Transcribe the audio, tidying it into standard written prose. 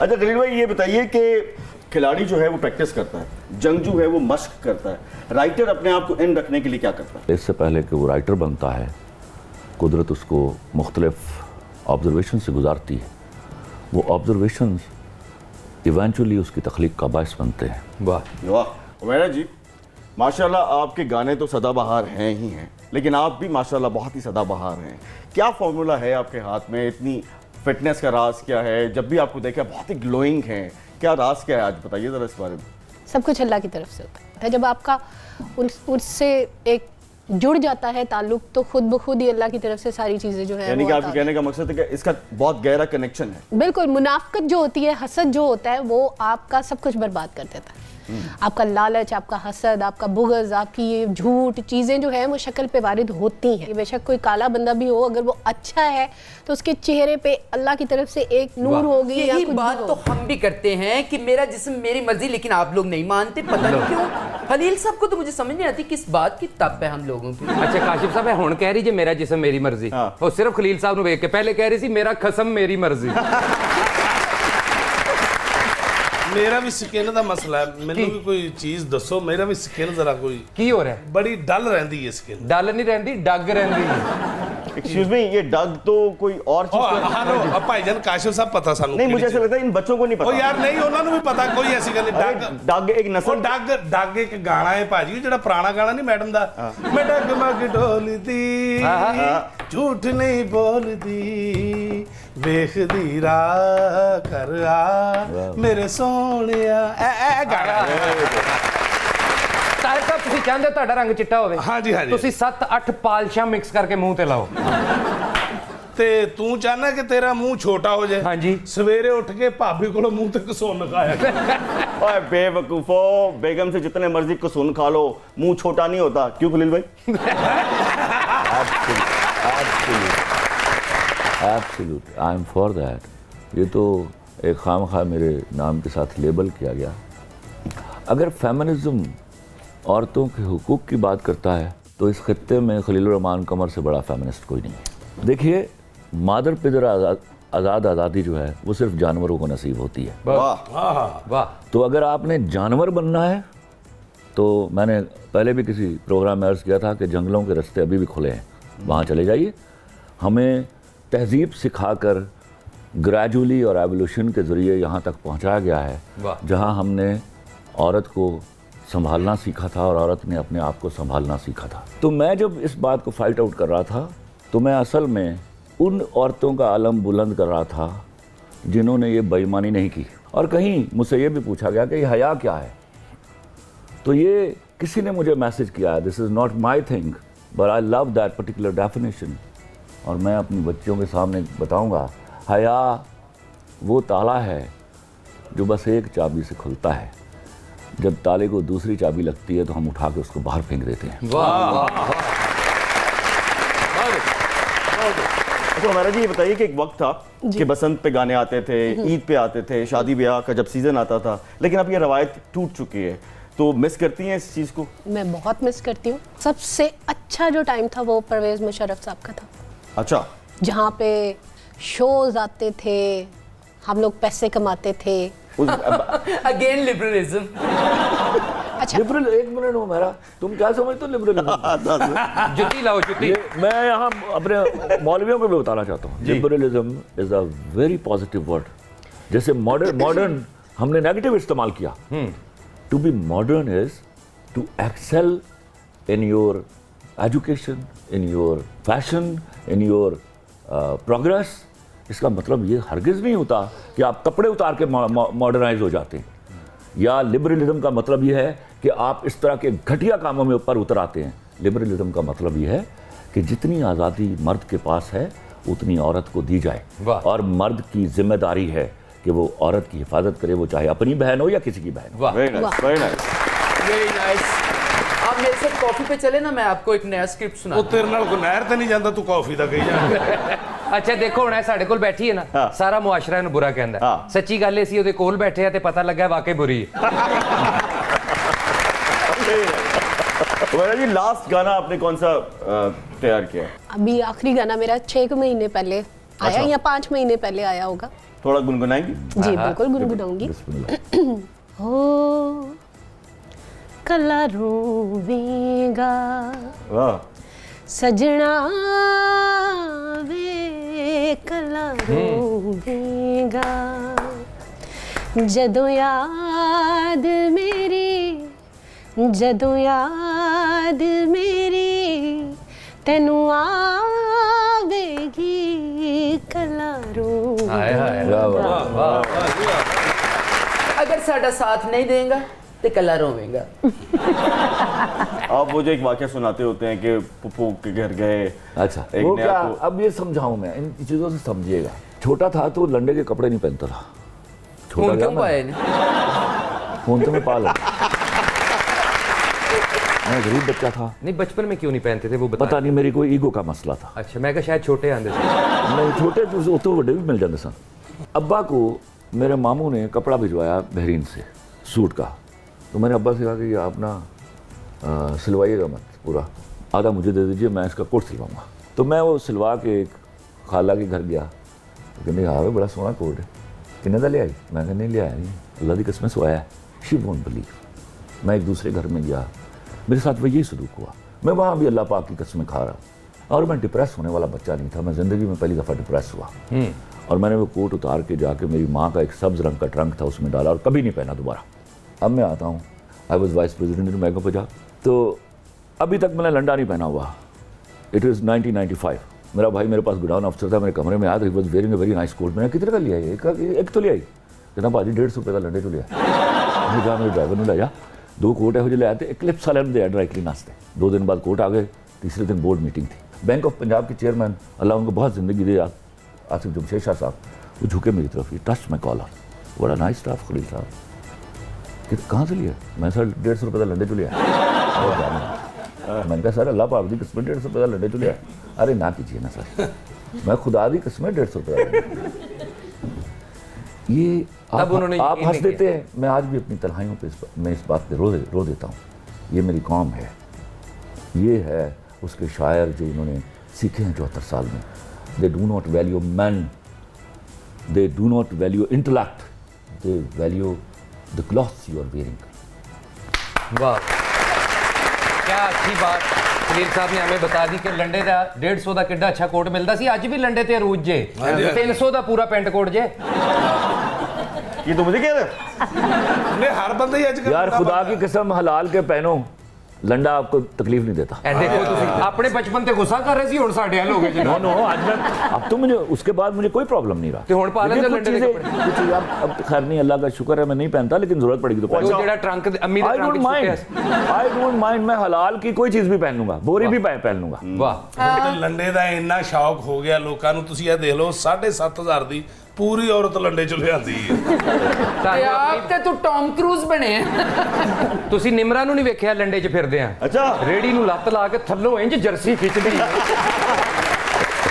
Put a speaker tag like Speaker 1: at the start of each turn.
Speaker 1: अच्छा खलील भाई ये बताइए कि खिलाड़ी जो है वो प्रैक्टिस करता है, जंगजू है वो मश्क करता है, राइटर अपने आप को इन रखने के लिए क्या करता है?
Speaker 2: इससे पहले कि वो राइटर बनता है, कुदरत उसको मुख्तलिफ ऑब्जर्वेशन से गुजारती है। वो ऑब्जर्वेशन इवेंचुअली उसकी तख्लीक का बायस बनते हैं।
Speaker 1: वाह वाह उमैरा जी, माशाल्लाह आपके गाने तो सदाबहार हैं ही हैं, लेकिन आप भी माशाल्लाह बहुत ही सदाबहार हैं। क्या फॉर्मूला है आपके हाथ में? इतनी फिटनेस का राज क्या है? जब भी आपको देखा बहुत ही ग्लोइंग हैं, क्या राज क्या है? आज बताइए ज़रा इस बारे में।
Speaker 3: सब कुछ अल्लाह की तरफ से होता है। जब आपका उससे एक जुड़ जाता है ताल्लुक, तो खुद ब खुद ही अल्लाह की तरफ से सारी चीज़ें जो है,
Speaker 1: यानी कि आपके कहने का मकसद है कि इसका बहुत गहरा कनेक्शन है।
Speaker 3: बिल्कुल। मुनाफकत जो होती है, हसद जो होता है, वो आपका सब कुछ बर्बाद कर देता है। आपका लालच, आपका हसद, आपका बुग़्ज़, आपकी ये झूठ चीज़ें जो हैं वो शक्ल पे वारिद होती हैं। बेशक कोई काला बंदा भी हो, अगर वो अच्छा है तो उसके चेहरे पे अल्लाह की तरफ से एक नूर होगी।
Speaker 4: यही बात तो हम भी करते हैं कि मेरा जिस्म मेरी मर्जी, लेकिन आप लोग नहीं मानते, पता नहीं क्यों। खलील साहब को तो मुझे समझ नहीं आती किस बात की तप है हम लोगों की।
Speaker 5: अच्छा काशिफ साहब हुण कह रही जी मेरा जिस्म मेरी मर्जी, वो सिर्फ खलील साहब ਨੂੰ ਵੇਖ ਕੇ पहले कह रही सी मेरा खसम मेरी मर्जी।
Speaker 6: मेरा भी स्किन का मसला है, मैंने भी कोई चीज दसो, मेरा भी स्किन जरा कोई
Speaker 5: की हो रहा है?
Speaker 6: बड़ी डल रहती है स्किन।
Speaker 5: डल नहीं रहती, डग रहती है।
Speaker 1: एक्सक्यूज मी, ये डग तो कोई और चीज
Speaker 6: हाँ भाईजान काशिफ साहब पता सानू
Speaker 1: नहीं, मुझे ऐसा लगता है इन बच्चों को नहीं
Speaker 6: ओ
Speaker 1: पता।
Speaker 6: यार नहीं, उन्होंने भी पता, कोई ऐसी गल नहीं।
Speaker 1: डग एक नस्ल,
Speaker 6: डग एक गाना है भाजी, ਜਿਹੜਾ ਪੁਰਾਣਾ गाना नहीं मैडम दा, मैं डग मग ढोलदी झूठ नहीं बोलदी ਵੇਖਦੀ ਰਾਹ ਕਰ ਆ ਮੇਰੇ ਸੋਹਣਿਆ ਐ ਗਾਣਾ।
Speaker 5: ਤਾਰਿਕ ਸਾਹਿਬ ਤੁਸੀਂ ਚਾਹੁੰਦੇ ਹੋ ਤੁਹਾਡਾ ਰੰਗ ਚਿੱਟਾ ਹੋਵੇ?
Speaker 6: ਹਾਂਜੀ ਹਾਂਜੀ।
Speaker 5: ਤੁਸੀਂ 7-8 ਪਾਲਿਸ਼ਾਂ ਮਿਕਸ ਕਰਕੇ ਮੂੰਹ ਤੇ ਲਾਓ।
Speaker 6: ਤੇ ਤੂੰ ਚਾਹਨਾ ਕਿ ਤੇਰਾ ਮੂੰਹ ਛੋਟਾ ਹੋ ਜਾਏ?
Speaker 5: ਹਾਂਜੀ।
Speaker 6: ਸਵੇਰੇ ਉੱਠ ਕੇ ਭਾਬੀ ਕੋਲੋਂ ਮੂੰਹ ਤੇ ਕਸੂਨ ਖਾਇਆ।
Speaker 1: ओए बेवकूफो, बेगम से जितने मर्जी कुसून खा लो, मुंह छोटा नहीं होता। क्यों खलील भाई?
Speaker 2: Absolute, I am for that. ये तो एक खामखा मेरे नाम के साथ लेबल किया गया। अगर फेमिनिज्म औरतों के हुकूक की बात करता है तो इस खत्ते में खलीलुर रहमान कमर से बड़ा फेमिनिस्ट कोई नहीं है। देखिए, मादर पिदर आज़ाद आज़ादी जो है वो सिर्फ जानवरों को नसीब होती है।
Speaker 1: वाह
Speaker 5: वाह।
Speaker 2: तो अगर आपने जानवर बनना है तो मैंने पहले भी किसी प्रोग्राम में अर्ज़ किया था कि जंगलों के रास्ते अभी भी खुले हैं, वहाँ चले जाइए। हमें तहजीब सिखाकर ग्रेजुअली और एवोल्यूशन के ज़रिए यहाँ तक पहुँचाया गया है जहाँ हमने औरत को संभालना सीखा था और औरत ने अपने आप को संभालना सीखा था। तो मैं जब इस बात को फाइट आउट कर रहा था तो मैं असल में उन औरतों का आलम बुलंद कर रहा था जिन्होंने ये बेईमानी नहीं की। और कहीं मुझसे ये भी पूछा गया कि ये हया क्या है, तो ये किसी ने मुझे मैसेज किया है, this is not my thing but I love that particular definition. और मैं अपनी बच्चियों के सामने बताऊंगा, हया वो ताला है जो बस एक चाबी से खुलता है, जब ताले को दूसरी चाबी लगती है तो हम उठा के उसको बाहर फेंक देते हैं।
Speaker 1: तो हमारा जी ये बताइए कि एक वक्त था कि बसंत पे गाने आते थे, ईद पे आते थे, शादी ब्याह का जब सीजन आता था, लेकिन अब ये रवायत टूट चुकी है, तो मिस करती हैं इस चीज़ को?
Speaker 3: मैं बहुत मिस करती हूँ। सबसे अच्छा जो टाइम था वो परवेज़ मुशर्रफ साहब का था।
Speaker 1: अच्छा।
Speaker 3: जहाँ पे शोज आते थे, हम लोग पैसे कमाते थे।
Speaker 4: Again liberalism.
Speaker 3: अच्छा,
Speaker 2: लिबरल, एक मिनट हो मेरा, तुम क्या समझते हो लिबरलिज्म?
Speaker 5: जुती लाओ जुती।
Speaker 2: मैं यहाँ अपने मौलवियों को भी बताना चाहता हूँ, liberalism is a very positive word. जैसे मॉडर्न हमने नेगेटिव इस्तेमाल किया। To be modern is to excel in your education, in your fashion, in your progress. इसका मतलब ये हरगिज़ नहीं होता कि आप कपड़े उतार के मॉडर्नाइज हो जाते हैं। या लिबरलिज्म का मतलब ये है कि आप इस तरह के घटिया कामों में ऊपर उतर आते हैं। लिबरलिज्म का मतलब ये है कि जितनी आज़ादी मर्द के पास है उतनी औरत को दी जाए, और मर्द की जिम्मेदारी है कि वो औरत की हिफाजत करे, वो चाहे अपनी बहन हो या किसी की बहन हो।
Speaker 1: Very nice, very nice,
Speaker 4: very nice. आप मेरे साथ कॉफी पे चले ना, मैं आपको एक नया स्क्रिप्ट सुना।
Speaker 6: ਉਹ ਤੇਰੇ ਨਾਲ ਕੋਈ ਨਹਿਰ ਤੇ ਨਹੀਂ ਜਾਂਦਾ, ਤੂੰ ਕਾਫੀ ਦਾ ਕਹੀ ਜਾਂਦਾ।
Speaker 5: ਅੱਛਾ ਦੇਖੋ ਹੁਣ ਇਹ ਸਾਡੇ ਕੋਲ ਬੈਠੀ ਹੈ ਨਾ, ਸਾਰਾ ਮੁਆਸ਼ਰਾ ਇਹਨੂੰ ਬੁਰਾ ਕਹਿੰਦਾ। ਸੱਚੀ ਗੱਲ ਇਹ ਸੀ ਉਹਦੇ ਕੋਲ ਬੈਠੇ ਆ ਤੇ ਪਤਾ ਲੱਗਾ ਵਾਕਈ ਬੁਰੀ ਹੈ।
Speaker 1: तो जी लास्ट गाना आपने कौन सा तैयार किया है?
Speaker 3: अभी आखिरी गाना मेरा 6 महीने पहले आया या 5 महीने पहले आया होगा।
Speaker 1: थोड़ा गुनगुनाएंगी?
Speaker 3: जी बिल्कुल गुनगुनाऊंगी।
Speaker 2: बिस्मिल्लाह।
Speaker 3: हो कला रोवेगा
Speaker 1: वाह,
Speaker 3: सजना वे कला रोवेगा जदों याद मेरी तेनू आवेगी कला
Speaker 5: हाय हाय
Speaker 3: रोवेगा।
Speaker 4: अगर साडा साथ नहीं देगा तो कला रोवेगा।
Speaker 1: आप मुझे एक वाकया सुनाते होते हैं कि पुप्पू के घर गए।
Speaker 2: अच्छा,
Speaker 1: एक
Speaker 2: वो
Speaker 1: ने
Speaker 2: क्या,
Speaker 1: आपको-
Speaker 2: अब ये समझाऊं मैं, इन चीज़ों से समझिएगा। छोटा था तो लंडे के कपड़े नहीं पहनता था। छोटा
Speaker 4: खून
Speaker 2: था
Speaker 4: क्यों
Speaker 2: मैं,
Speaker 4: पाए ने?
Speaker 2: खून तो मैं पाला, मैं गरीब बच्चा था।
Speaker 5: नहीं, बचपन में क्यों नहीं पहनते थे वो बता।
Speaker 2: पता नहीं, मेरी कोई ईगो का मसला था।
Speaker 5: अच्छा, मैं कहा शायद छोटे आंदे थे।
Speaker 2: नहीं, छोटे तो बड़े भी मिल जाते सन। अब्बा को मेरे मामू ने कपड़ा भिजवाया बहरीन से, सूट का। तो मैंने अब्बा से कहा कि आप ना सिलवाइएगा मत, पूरा आधा मुझे दे दीजिए, मैं इसका कोट सिलवाऊंगा। तो मैं वो सिलवा के एक खाला के घर गया, तो कहने हाँ भाई बड़ा सोहना कोट है, किन्ने दा ले आई? मैं कहने नहीं ले आया, नहीं, अल्लाह की कसम सोया है, शी वोंट बिलीव। मैं एक दूसरे घर में गया, मेरे साथ वही सलूक हुआ। मैं वहाँ भी अल्लाह पाक की कसमें खा रहा, और मैं डिप्रेस होने वाला बच्चा नहीं था। मैं ज़िंदगी में पहली दफ़ा डिप्रेस हुआ, और मैंने वो कोट उतार के जाके मेरी माँ का एक सब्ज़ रंग का ट्रंक था उसमें डाला, और कभी नहीं पहना दोबारा। अब मैं आता हूँ, I was vice president in Mago Punjab, तो अभी तक मैंने लंडा नहीं पहना हुआ। It is 1995। मेरा भाई मेरे पास गोडाउन अफसर था, मेरे कमरे में आया, he was wearing a very nice quote. मैंने कितने का लिया है? एक तो ले आई। कहना भाजी 150 रुपये का लंडे तो लिया। मैं जा मेरे ड्राइवर ने ले जा, 2 कोट है ले आते, क्लिप्स वाले ने दिया ड्राई क्लीन वास्ते। 2 दिन बाद कोट आ गए। तीसरे दिन बोर्ड मीटिंग थी। बैंक ऑफ पंजाब के चेयरमैन, अल्लाह उनको बहुत ज़िंदगी दे, आसिफ जमशेद शाह साहब, वो झुके मेरी तरफ, ये टच माई कॉलर, बड़ा नाइस स्टाफ खलील साहब। कि कहाँ से लिया? मैं सर 150 रुपये का लंडे चो लिया। मैंने कहा सर अल्लाह पाक दी किस्मत 150 रुपये का लंडे चो लिया। अरे ना कीजिए ना सर, मैं खुदा दी किस्मत 150 रुपये का। ये
Speaker 5: तब उन्होंने
Speaker 2: आप
Speaker 5: यकीन
Speaker 2: हंस
Speaker 5: नहीं
Speaker 2: देते हैं, मैं आज भी अपनी तन्हाइयों पे मैं इस बात पे रो देता हूँ। ये मेरी कौम है, ये है उसके शायर जो इन्होंने सीखे हैं 74 साल में। They do not value man, they do not value intellect, they value the clothes you are wearing.
Speaker 5: वाह, क्या अच्छी बात खलील साहब ने हमें बता दी कि लंडे का 150 का किड्डा अच्छा कोट मिलता सी। अज भी लंडे ते अरूज जे 300 का पूरा पेंट कोट जे।
Speaker 1: ये तो मुझे कह रहे
Speaker 6: ने हर बंदा ही अजकल
Speaker 2: यार खुदा की कसम हलाल के पहनो, लंडा आपको तकलीफ नहीं देता।
Speaker 5: ए देखो तुसी अपने बचपन ते गुस्सा कर रहे सी, हुण साडे हल हो गए
Speaker 2: नो नो, आज मैं अब तो मुझे उसके बाद मुझे कोई प्रॉब्लम नहीं रहा।
Speaker 5: ते हुण पा लेंदे
Speaker 2: लेकिन कुछ
Speaker 5: लंडे दे
Speaker 2: चीजें- कुछ चीजें अब खैर नहीं, अल्लाह का शुक्र है मैं नहीं पहनता, लेकिन जरूरत पड़ेगी तो
Speaker 5: वो
Speaker 2: पहनूंगा।
Speaker 5: जेड़ा ट्रंक अम्मी दे
Speaker 2: आई
Speaker 5: trunk
Speaker 2: don't mind, I don't mind, मैं हलाल की कोई चीज भी पहन लूंगा, बोरी भी पहन लूंगा।
Speaker 5: वाह,
Speaker 6: ਤੇ ਲੰਡੇ ਦਾ ਇੰਨਾ ਸ਼ੌਕ ਹੋ ਗਿਆ ਲੋਕਾਂ ਨੂੰ, ਤੁਸੀਂ ਇਹ ਦੇਖ ਲਓ 7,500 ਦੀ ਪੂਰੀ ਔਰਤ ਲੰਡੇ ਚ ਲਿਆਂਦੀ ਹੈ।
Speaker 4: ਤੇ ਆਪ ਤੇ ਤੂੰ ਟੌਮ ਕਰੂਜ਼ ਬਣੇ ਆ।
Speaker 5: ਤੁਸੀਂ ਨਿਮਰਾ ਨੂੰ ਨਹੀਂ ਵੇਖਿਆ ਲੰਡੇ 'ਚ ਫਿਰਦੇ ਆ?
Speaker 1: अच्छा,
Speaker 5: ਰੇੜੀ ਨੂੰ ਲੱਤ ਲਾ ਕੇ ਥੱਲੋਂ ਇੰਜ ਜਰਸੀ ਖਿੱਚਦੀ